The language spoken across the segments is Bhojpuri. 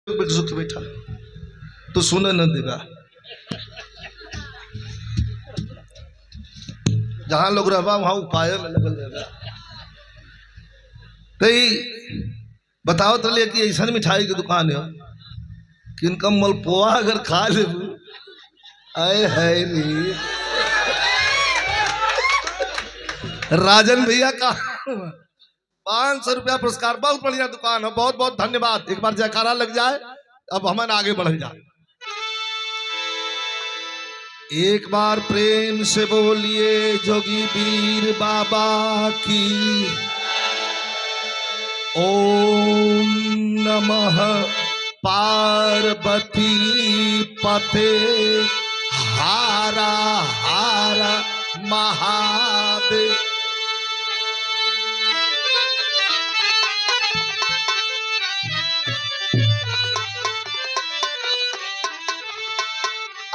सुख बैठा तो सुन न देगा। जहां लोग रहबा वहां उपाय में लगल रहेगा। तो बताओ तो ले कि ऐसा मिठाई की दुकान है कि इनका मलपुआ अगर खा ले आए है रे राजन भैया का 500 रुपया पुरस्कार। बहुत बढ़िया दुकान है, बहुत बहुत धन्यवाद। एक बार जयकारा लग जाए, अब हम आगे बढ़ जाए। एक बार प्रेम से बोलिए जोगी वीर बाबा की। ओम नमः पार्वती पते हारा हारा महादेव।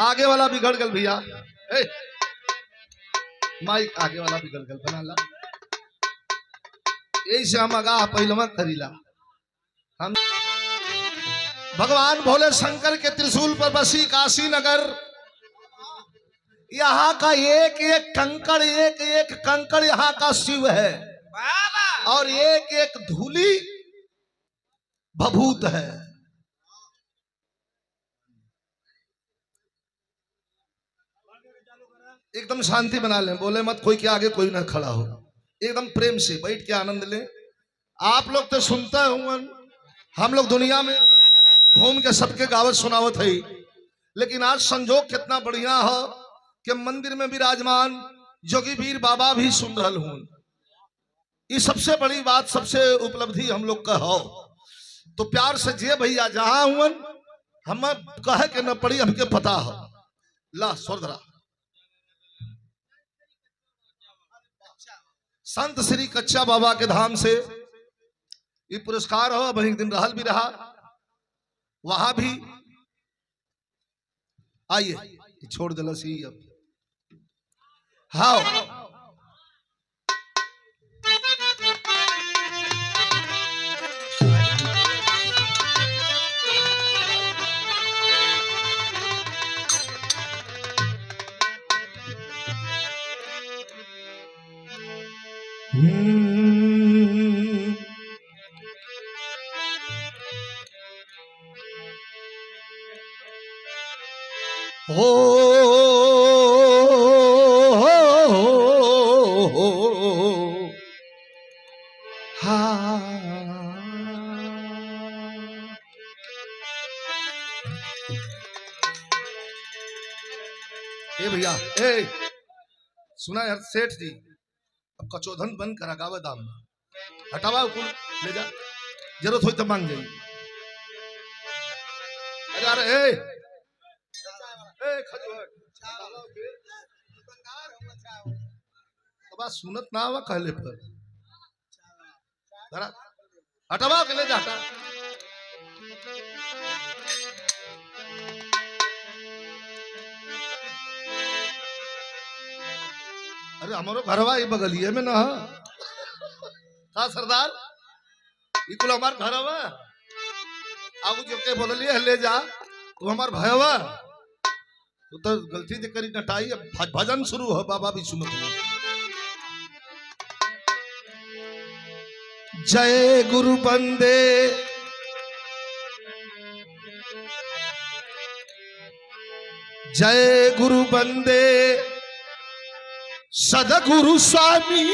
आगे वाला बिगड़ गल भैया, माइक आगे वाला बिगड़ गल बना ला। यही से हम आगा पहलवा करीला। हम भगवान भोले शंकर के त्रिशूल पर बसी काशी नगर। यहाँ का एक एक कंकड़ यहाँ का शिव है और एक एक धूली भभूत है। एकदम शांति बना लें, बोले मत कोई के आगे कोई ना खड़ा हो। एकदम प्रेम से बैठ के आनंद लें। आप लोग तो सुनते होंगे, हम लोग दुनिया में घूम के सबके गावत सुनावत है, लेकिन आज संजोग कितना बढ़िया हो कि मंदिर में विराजमान जोगी वीर बाबा भी सुन रहा हूं। ये सबसे बड़ी बात, सबसे उपलब्धि हम लोग का हो। तो प्यार से जे भैया जहां हुआ हम कहे के न पड़ी, हमके पता हो। ला स्वर्धरा संत श्री कच्चा बाबा के धाम से ये पुरस्कार हो। अब एक दिन रहल भी रहा, वहां भी आइए छोड़ दिला सी। अब हाँ हो ए भैया, ए सुना यार सेठ जी, अब कचौधन बंद करा गावा दाम हटावा कुल ले जा, जरूरत हो तो मांग जाइए। अरे बात सुनत ना हुआ कहले पर हटावा के ले जा हटा। अरे हमारो घरवा ही बगलिए में ना हाँ सरदार, ये कुल हमार घरवा आगू जो के बोलिए ले जा, तू हमार भयवा तो गलती से करी नटाई। भजन शुरू हो, बाबा भी सुनो। जय गुरु बंदे जय गुरु बंदे सदगुरु स्वामी।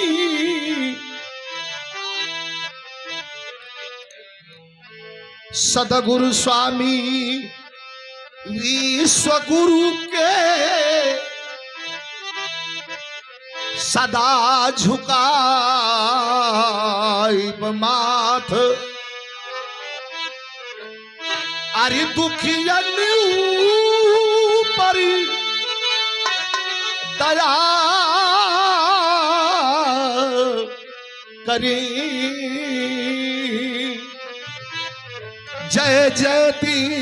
सदगुरु स्वामी विश्व गुरु के सदा झुकाइब माथ। अरे दुखियन पर दया करी। जय जय दीनानाथ।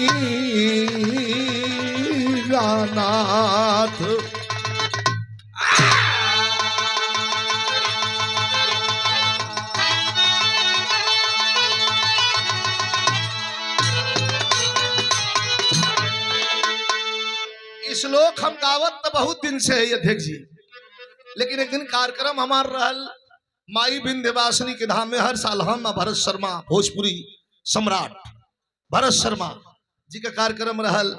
श्लोक हम गावत तो बहुत दिन से है ये देख जी, लेकिन एक दिन कार्यक्रम हमार रहल माई विंध्यवासिनी के धाम में। हर साल हम भरत शर्मा भोजपुरी सम्राट भरत शर्मा जी का कार्यक्रम रहल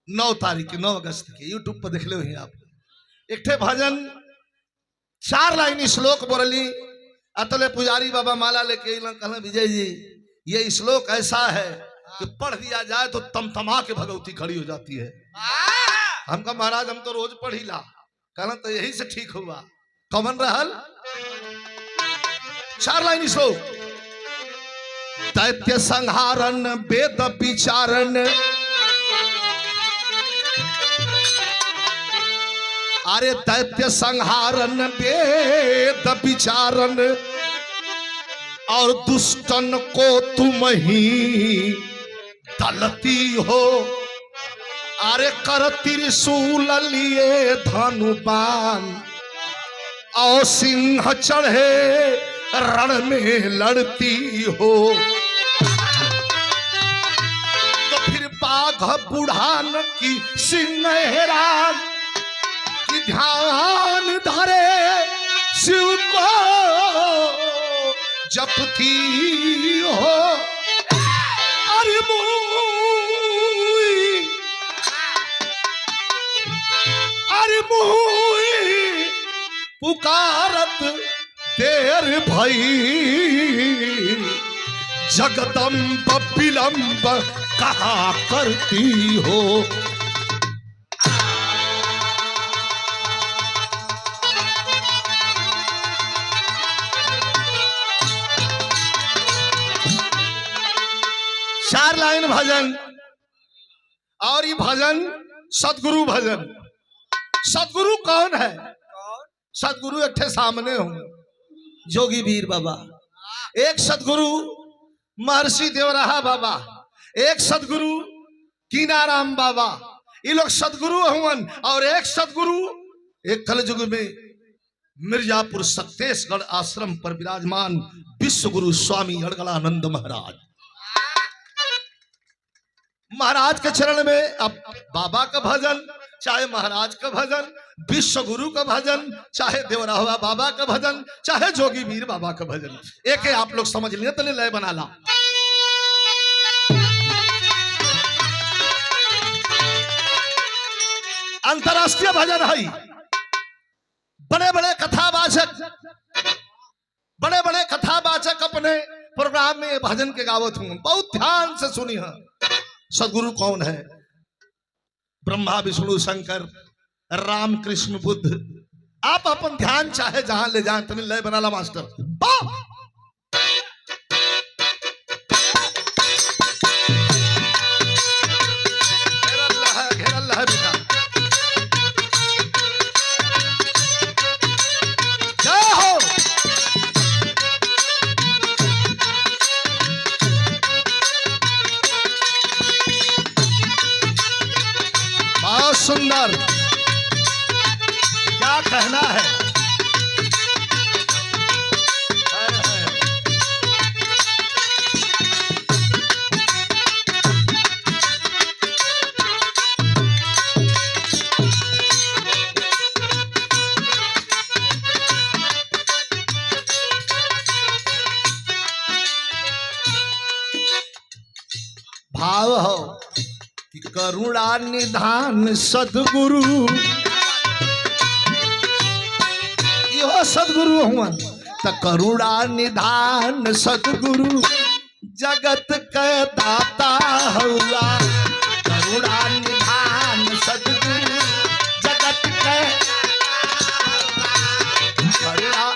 9 तारीख के 9 अगस्त के। यूट्यूब पर देख ले हुई आप। एक ठे भजन 4 लाइन श्लोक बोरली। अतले पुजारी बाबा माला लेके कहना विजय जी ये श्लोक ऐसा है कि पढ़ दिया जाए तो तमतमा के भगवती खड़ी हो जाती है। हम कहा महाराज हम तो रोज पढ़ी ला। कहना तो यही से ठीक हुआ। कौन रहल 4 लाइन श्लोक। दैत्य संहारन वेद विचारन, अरे दैत्य संहारन वेद विचारन, और दुष्टन को तुम ही दलती हो। अरे कर त्रिशूल लिए धनुबान, और सिंह चढ़े रण में लड़ती हो। तो फिर बाघ बुढ़ान की सिंह हैरान, कि ध्यान धरे शिव को जपती हो। अरे मुई, अरे मुई पुकारत देर भई, जगदम्ब विलंब कहा करती हो। चार लाइन भजन। और ये भजन सतगुरु भजन। सतगुरु कौन है? सतगुरु एक ठे सामने हो जोगी वीर बाबा, एक सतगुरु महर्षि देवराहा बाबा, एक सतगुरु कीनाराम बाबा। ये लोग सतगुरु हुवन। और एक सतगुरु एक कलयुग में मिर्जापुर सत्तेशगढ़ आश्रम पर विराजमान विश्व गुरु स्वामी अड़गड़ानंद महाराज। महाराज के चरण में अब बाबा का भजन, चाहे महाराज का भजन, विश्व गुरु का भजन, चाहे देवराहा बाबा का भजन, चाहे जोगी वीर बाबा का भजन, एक है। आप लोग समझ लिए तो लय बना ला। अंतरराष्ट्रीय भजन है। बड़े बड़े कथावाचक अपने प्रोग्राम में भजन के गावत हूं। बहुत ध्यान से सुनी है। सदगुरु कौन है? ब्रह्मा विष्णु शंकर राम कृष्ण बुद्ध। आप अपन ध्यान चाहे जहां ले जाए। तनी लय बना ला मास्टर। घेरल है बेटा। जय हो। बहुत सुंदर। क्या कहना है? भाव हो कि करुणा निधान सदगुरु, यो सदगुरु हुआ। त करुणा निधान सदगुरु जगत के दाता हुआ। करुणा निधान सदगुरु जगत के करुणा।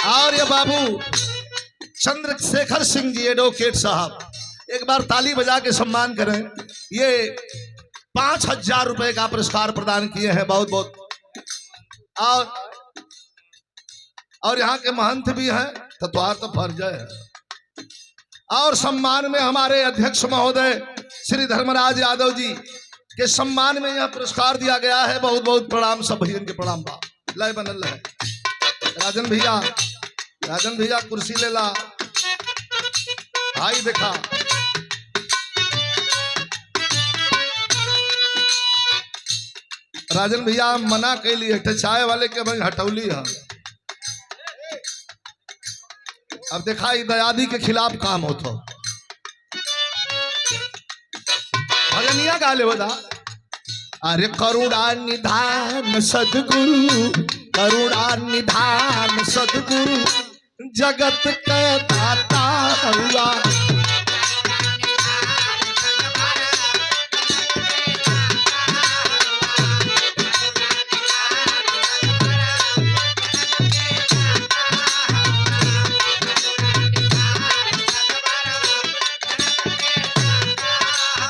और ये बाबू चंद्रशेखर सिंह जी एडवोकेट साहब, एक बार ताली बजा के सम्मान करें। ये 5000 रुपए का पुरस्कार प्रदान किए हैं। बहुत बहुत और यहाँ के महंत भी हैं, तो तुम्हार तो फर्ज है। और सम्मान में हमारे अध्यक्ष महोदय श्री धर्मराज यादव जी के सम्मान में यह पुरस्कार दिया गया है। बहुत बहुत प्रणाम, सब भैया के प्रणाम बा। लय बनल है राजन भैया कुर्सी ले ला भाई। देखा राजन भैया मना कैली है चाय वाले के भाई हटौली है। अब देखा दयादी के खिलाफ काम होता। भजनिया गाले बता, अरे करुणा निधान सदगुरु, करुणा निधान सदगुरु, जगत का दाता हुआ।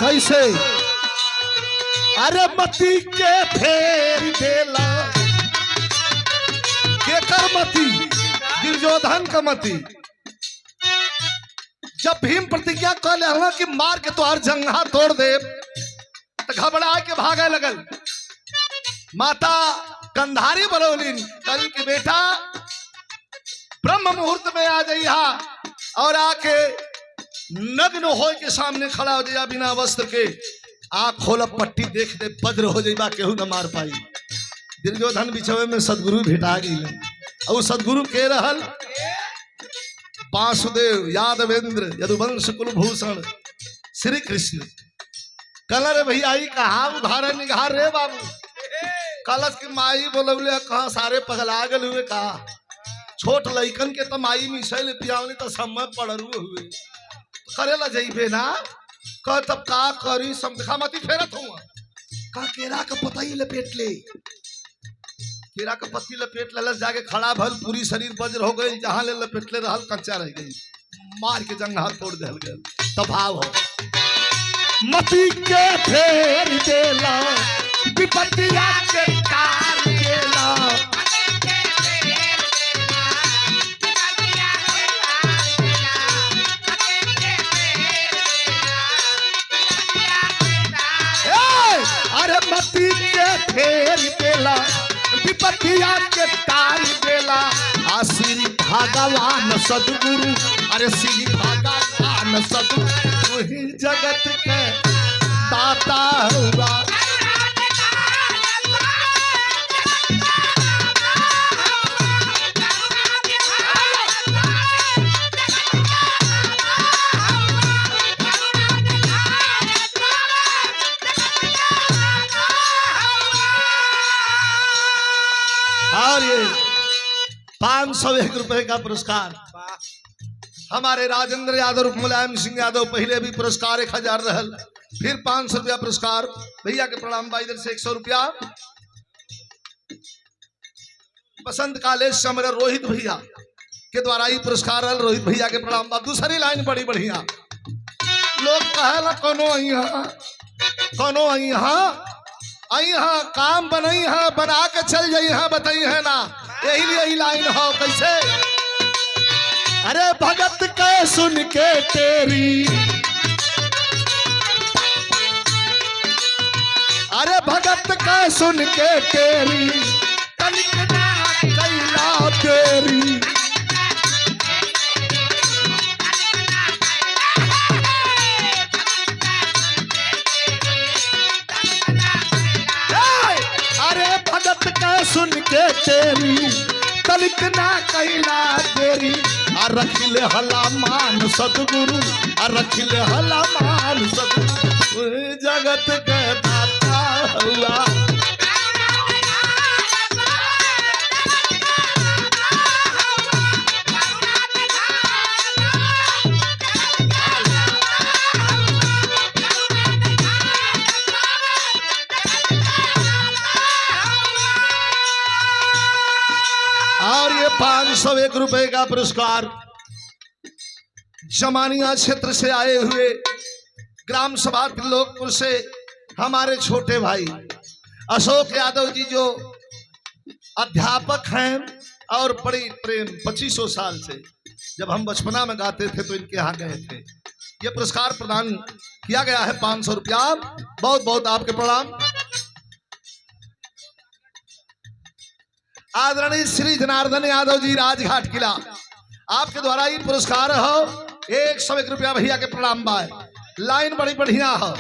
कैसे? अरे मती के फेर देला के कर मती, दुर्योधन का मती। जब भीम प्रतिज्ञा कर ले कि मार के तोहर जंघा तोड़ दे, तो घबरा के भागे लगल। माता कंधारी बरौलीन कल की बेटा ब्रह्म मुहूर्त में आ जाइया और आके नग्न हो के सामने खड़ा हो जाइया बिना वस्त्र के। आँख खोल पट्टी देख दे, वज्र हो जाइबा, केहू न मार पाई। दुर्योधन बिछवे में सदगुरु भेटा गई। और सदगुरु के रहल वासुदेव यादवेंद्र यदुवंश कुलभूषण श्री कृष्ण। कलर भैया कहा उधार निघार रे बाबू। कलश की माई बोलौले कहा सारे पगला गल हुए। कहा छोट लइकन के तो माई मिसल पियावनी तो समय पड़रू हुए करेला जाइबे ना। कह तब का करी समझा मती फेरत हुआ। का केरा का पतई लपेट ले, केरा का पत्ती लपेट ले, जाके खड़ा भल, पूरी शरीर वज्र हो गई। जहां ले लपेट ले रहल कच्चा रह गई, मार के जंघा तोड़ देल गए। तभाव हो मती के फेर देला, विपत्तिया के तार देला। मती के फेर देला, विपत्तिया के तार देला। आ श्री भगवान सदगुरु, अरे श्री भगवान सदगुरु ही जगत के दाता हुआ। और ये 501 रुपए का पुरस्कार हमारे राजेंद्र यादव, मुलायम सिंह यादव पहले भी पुरस्कार 1000 रहल, फिर 500 रुपया पुरस्कार। भैया के प्रणाम बा। इधर से 100 रुपया बसंत कॉलेज से हमारे रोहित भैया के द्वारा ही पुरस्कार रहल। रोहित भैया के प्रणाम बा। दूसरी लाइन बड़ी बढ़िया लोग कहेला कोनो यहाँ काम बनई है, बना के चल जाई है, बताई है ना। यही लिए लाइन हो कैसे? अरे भगत के सुन के तेरी, अरे भगत के सुन के तेरी, तनिक ना कैला तेरी। सुन के तेरी तनिक ना कैला तेरी। रखिले हला मान सदगुरु, रखिले हला मान सदगुरु, जगत के दाता हुआ। और ये 501 रुपए का पुरस्कार जमानिया क्षेत्र से आए हुए ग्राम सभा त्रिलोकपुर से हमारे छोटे भाई अशोक यादव जी, जो अध्यापक हैं और बड़ी प्रेम 2500 साल से जब हम बचपना में गाते थे तो इनके यहाँ गए थे। ये पुरस्कार प्रदान किया गया है 500 रुपया। बहुत बहुत आपके प्रणाम। आदरणीय श्री जनार्दन यादव जी, राजघाट किला, आपके द्वारा ये पुरस्कार हो। 101 रुपया भैया के प्रणाम बाय। लाइन बड़ी बढ़िया हो,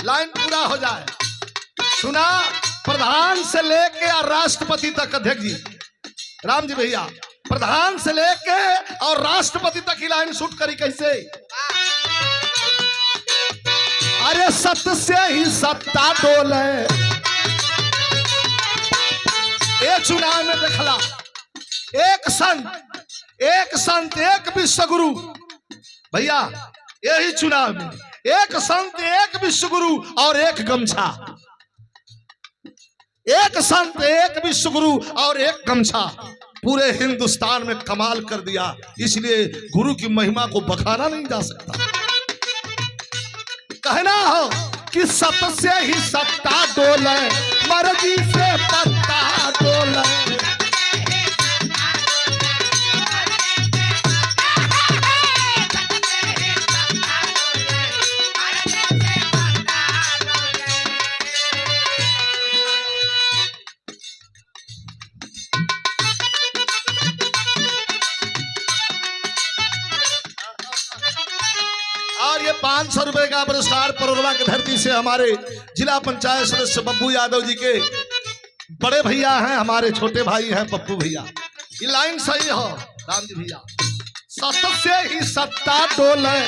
लाइन पूरा हो जाए। सुना, प्रधान से लेके और राष्ट्रपति तक, अध्यक्ष जी राम जी भैया, प्रधान से लेके और राष्ट्रपति तक की लाइन शूट करी कैसे। अरे सत्य से ही सत्ता डोले, ये चुनाव में देखला एक संत एक विश्व गुरु भैया, यही चुनाव में एक संत एक विश्व गुरु और एक गमछा, एक संत एक विश्व गुरु और एक गमछा पूरे हिंदुस्तान में कमाल कर दिया। इसलिए गुरु की महिमा को बखाना नहीं जा सकता। कहना हो कि सत्य से ही सत्ता डोले, मर्जी से पत्ता डोले। और ये 500 रुपए का पुरस्कार परोरवा की धरती से हमारे जिला पंचायत सदस्य बब्बू यादव जी के बड़े भैया हैं, हमारे छोटे भाई हैं पप्पू भैया। ये लाइन सही हो राम जी भैया। सत्य से ही सत्ता डोले,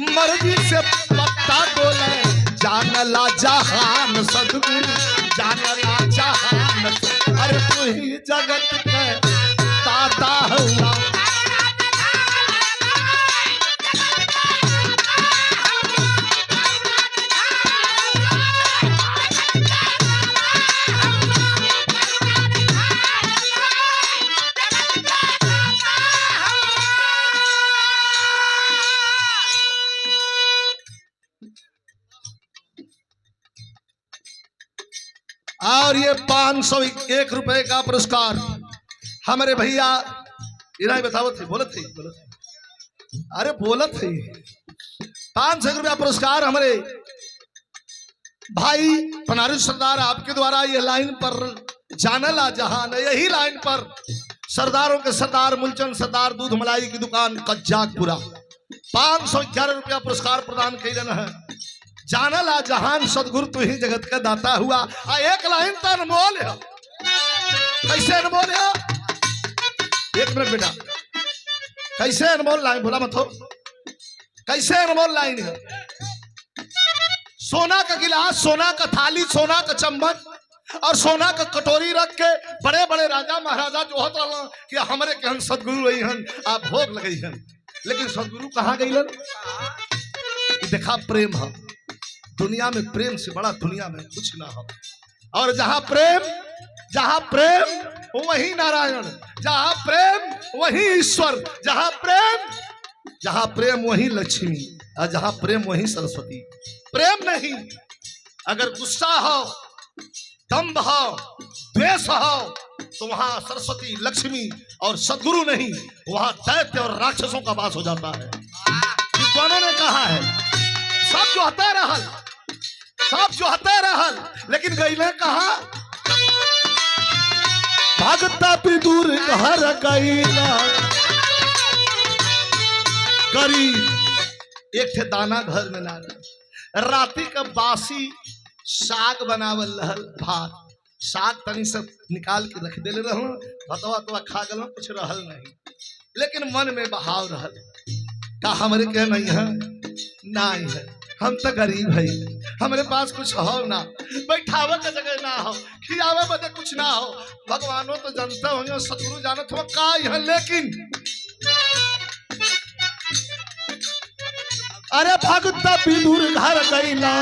मर्जी से पत्ता डोले, जानला जहान सदगुरु, जानला जहान। अरे तू ही जगत के दाता हुआ। और ये 501 रुपए का पुरस्कार हमारे भैया इन्हें बताओ थे, बोलत थे, अरे बोलत थे। 501 रुपया पुरस्कार हमारे भाई पनारू सरदार, आपके द्वारा ये लाइन पर जानला जहान, यही लाइन पर सरदारों के सरदार मूलचंद सरदार दूध मलाई की दुकान कज्जाकपुरा 511 रुपया पुरस्कार प्रदान कैलन है। जानला जहान सदगुरु तू ही जगत का दाता हुआ। एक लाइन तो अनमोल है। कैसे अनमोल है? एक मिनट बेटा, कैसे अनमोल लाइन बोला मत हो। कैसे अनमोल लाइन है? सोना का गिलास, सोना का थाली, सोना का चम्मच और सोना का कटोरी रख के बड़े बड़े राजा महाराजा जो होता कि हमारे के सदगुरु रही हन, आप भोग लगे हन। लेकिन सदगुरु कहाँ गई? देखा प्रेम है, दुनिया में प्रेम से बड़ा दुनिया में कुछ ना हो। और जहां प्रेम वही नारायण, जहां प्रेम वही ईश्वर, जहां प्रेम वही लक्ष्मी, और जहां प्रेम वही सरस्वती। प्रेम नहीं, अगर गुस्सा हो, दंभ हो, द्वेष हो, तो वहां सरस्वती लक्ष्मी और सदगुरु नहीं, वहां दैत्य और राक्षसों का वास हो जाता है। विद्वानों ने कहा है सब जो हते रहल, लेकिन गईले कहा भागता पिदूर घर गईला। गरीब एक थे दाना घर में ना रह, राती का बासी साग बनावल रहल, भात साग तनी सब निकाल के रख देले रहूं, भतवा तो खा गल, कुछ रहल नहीं, लेकिन मन में बहाव रहल। का हमरे के नहीं है, हम तो गरीब है, हमारे पास कुछ हो ना, बैठावे का जगह ना हो, खियावे बदे कुछ ना हो। भगवानों तो जानते हो, सतगुरु जानत हो का है। लेकिन अरे भगता पिदूर घर गईला,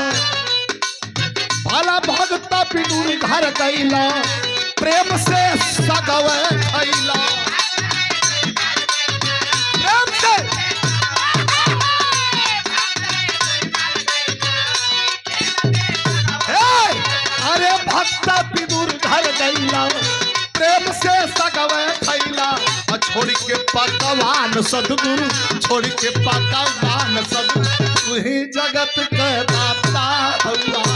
भाला भगता पिदूर घर गईला, प्रेम से सगवे खैला। प्रेम से भक्ता पिदूर घर गईला, प्रेम प्रेम से सगवे खैला छोड़ के पकवान सदगुरु छोड़ के पकवान सदगुरु तू ही जगत के दाता हुआ।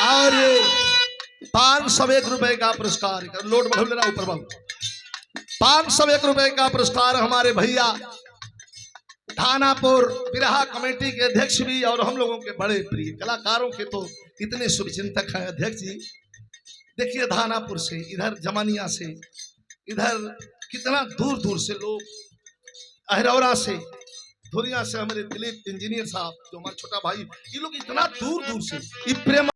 और 501 रुपए का पुरस्कार, लोड बढ़ लेना ऊपर बहु, 501 रुपए का पुरस्कार हमारे भैया थानापुर बिरहा कमेटी के अध्यक्ष भी और हम लोगों के बड़े प्रिय कलाकारों के तो इतने शुभचिंतक हैं अध्यक्ष जी। देखिए थानापुर से इधर जमानिया से इधर कितना दूर दूर से लोग, अहरौरा से धुरिया से हमारे दिलीप इंजीनियर साहब जो हमारे छोटा भाई, ये लोग इतना दूर दूर से ये प्रेम